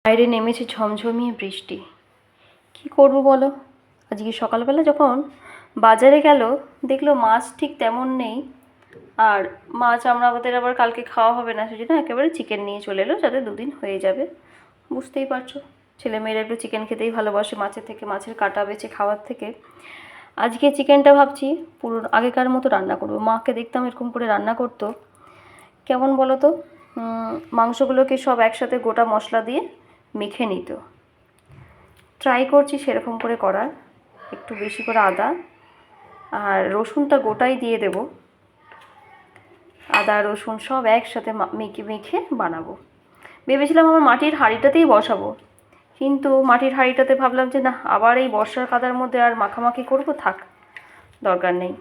বাইরে নেমেছে ঝমঝমিয়ে বৃষ্টি। কি করব বলো? আজকে সকালবেলা যখন বাজারে গেল দেখলো মাছ ঠিক তেমন নেই, আর মাছ আমাদের আবার কালকে খাওয়া হবে না, সেজন্য একেবারে চিকেন নিয়ে চলে এলো, যাতে দুদিন হয়ে যাবে। বুঝতেই পারছো, ছেলেমেয়েরা একটু চিকেন খেতেই ভালোবাসে, মাছের থেকে, মাছের কাটা বেছে খাওয়ার থেকে। আজকে চিকেনটা ভাবছি পুরো আগেকার মতো রান্না করবো। মাকে দেখতাম এরকম করে রান্না করতো। কেমন বলো তো, মাংসগুলোকে সব একসাথে গোটা মশলা দিয়ে মেখে নিত। ট্রাই করছি সেরকম করে করার। একটু বেশি করে আদা আর রসুনটা গোটাই দিয়ে দেব। আদা রসুন সব একসাথে মেখে বানাবো। ভেবেছিলাম আমার মাটির হাঁড়িটাতেই বসাবো, কিন্তু মাটির হাঁড়িটাতে ভাবলাম যে না, আবার এই বর্ষার কাদার মধ্যে আর মাখামাখি করবো, থাক, দরকার নেই।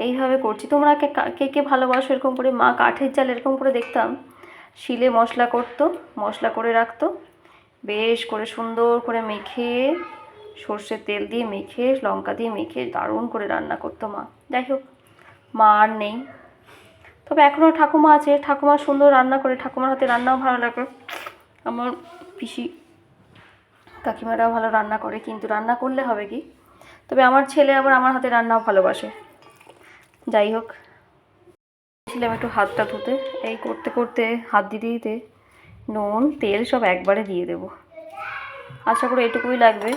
এইভাবে করছি। তোমরা কে কে ভালোবাসো এরকম করে? মা কাঠের জাল এরকম করে দেখতাম শিলে মশলা করতো, মশলা করে রাখতো, বেশ করে সুন্দর করে মেখে, সর্ষের তেল দিয়ে মেখে, লঙ্কা দিয়ে মেখে দারুণ করে রান্না করতো মা। যাই হোক, মা আর নেই, তবে এখনও ঠাকুমা আছে। ঠাকুমা সুন্দর রান্না করে, ঠাকুমার হাতে রান্নাও ভালো লাগে। আমার পিসি কাকিমারাও ভালো রান্না করে, কিন্তু রান্না করলে হবে কি, তবে আমার ছেলে আবার আমার হাতে রান্নাও ভালোবাসে। যাই হোক, ছিলাম একটু হাতটা ধুতে, এই করতে করতে হাত দিতে দিতে নুন তেল সব একবারে দিয়ে দেব। আশা করি এটুকুই লাগবে।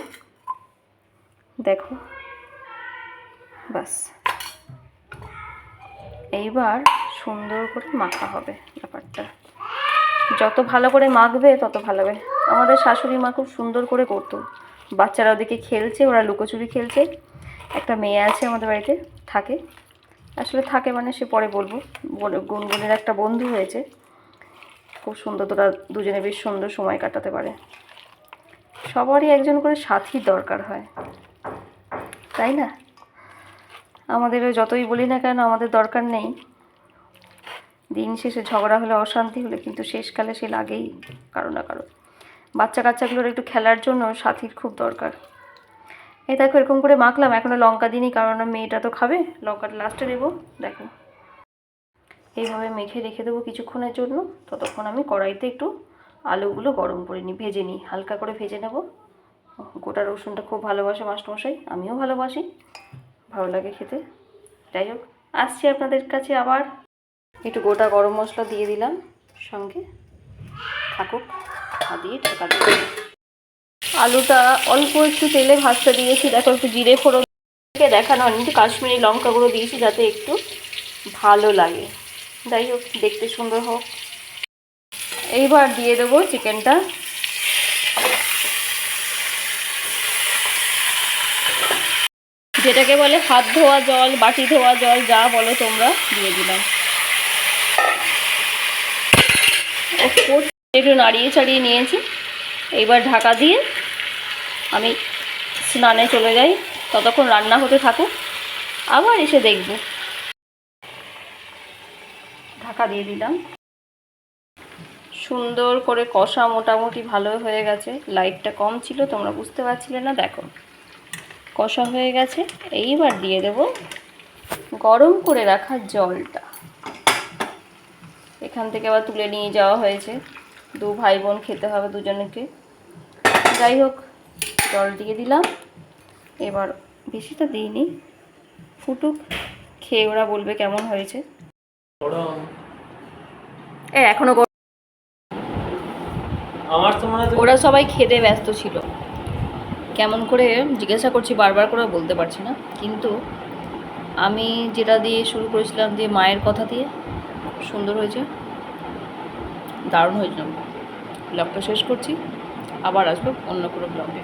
দেখো, বাস এইবার সুন্দর করে মাখা হবে। ব্যাপারটা যত ভালো করে মাখবে তত ভালো হবে। আমাদের শাশুড়ি মা খুব সুন্দর করে করতো। বাচ্চারা ওদিকে খেলছে, ওরা লুকোচুরি খেলছে। একটা মেয়ে আছে আমাদের বাড়িতে, থাকে, আসলে থাকে মানে সে পরে বলবো, গুনগুনের একটা বন্ধু হয়েছে, খুব সুন্দর। তোরা দুজনে বেশ সুন্দর সময় কাটাতে পারে। সবারই একজন করে সাথী দরকার হয়, তাই না? আমাদেরও যতই বলি না কেন আমাদের দরকার নেই, দিন শেষে ঝগড়া হলে, অশান্তি হলে কিন্তু শেষকালে সে লাগেই কারো না কারো। বাচ্চা কাচ্চাগুলোর একটু খেলার জন্য সাথীর খুব দরকার। এই দেখো এরকম করে মাখলাম, এখনও লঙ্কা দিইনি, কারণ মেয়েটা তো খাবে, লঙ্কাটা লাস্টে দেবো। দেখো এইভাবে মেখে রেখে দেবো কিছুক্ষণের জন্য। ততক্ষণ আমি কড়াইতে একটু আলুগুলো গরম করে নিই, ভেজে নিই, হালকা করে ভেজে নেব। গোটা রসুনটা খুব ভালোবাসে মাস্টারমশাই, আমিও ভালোবাসি, ভালো লাগে খেতে। যাই হোক, আসছি আপনাদের কাছে আবার। একটু গোটা গরম মশলা দিয়ে দিলাম, সঙ্গে থাকুক, দিয়ে ঢাকা দিয়ে আলুটা অল্প একটু তেলে ভাজতে দিয়েছি। দেখো একটু জিরে ফোড়ন দেখানো হয়নি, একটু কাশ্মীরি লঙ্কা গুঁড়ো দিয়েছি যাতে একটু ভালো লাগে। যাই হোক, দেখতে সুন্দর হোক। এইবার দিয়ে দেবো চিকেনটা। যেটাকে বলে হাত ধোয়া জল, বাটি ধোয়া জল, যা বলো তোমরা, দিয়ে দিলাম। একটু নাড়িয়ে চাড়িয়ে নিয়েছি। এইবার ঢাকা দিয়ে আমি স্নানে চলে যাই, ততক্ষণ রান্না হতে থাকুক, আবার এসে দেখব। ঢাকা দিয়ে দিলাম। সুন্দর করে কষা মোটামুটি ভালো হয়ে গেছে। লাইটটা কম ছিল, তোমরা বুঝতে পারছিলে না। দেখো কষা হয়ে গেছে। এইবার দিয়ে দেব গরম করে রাখা জলটা। এখান থেকে আবার তুলে নিয়ে যাওয়া হয়েছে, দু ভাই বোন খেতে হবে দুজনকে। যাই হোক, জল দিয়ে দিলাম। এবার বেশিটা দিইনি, ফুটুক, খেয়ে ওরা বলবে কেমন হয়েছে। এখনো ওরা সবাই খেতে ব্যস্ত ছিল, কেমন করে জিজ্ঞাসা করছি বারবার করে বলতে পারছি না। কিন্তু আমি যেটা দিয়ে শুরু করেছিলাম, যে মায়ের কথা দিয়ে, সুন্দর হয়েছে, দারুণ হয়েছিল। ব্লগটা শেষ করছি, আবার আসবো অন্য কোনো ব্লগে।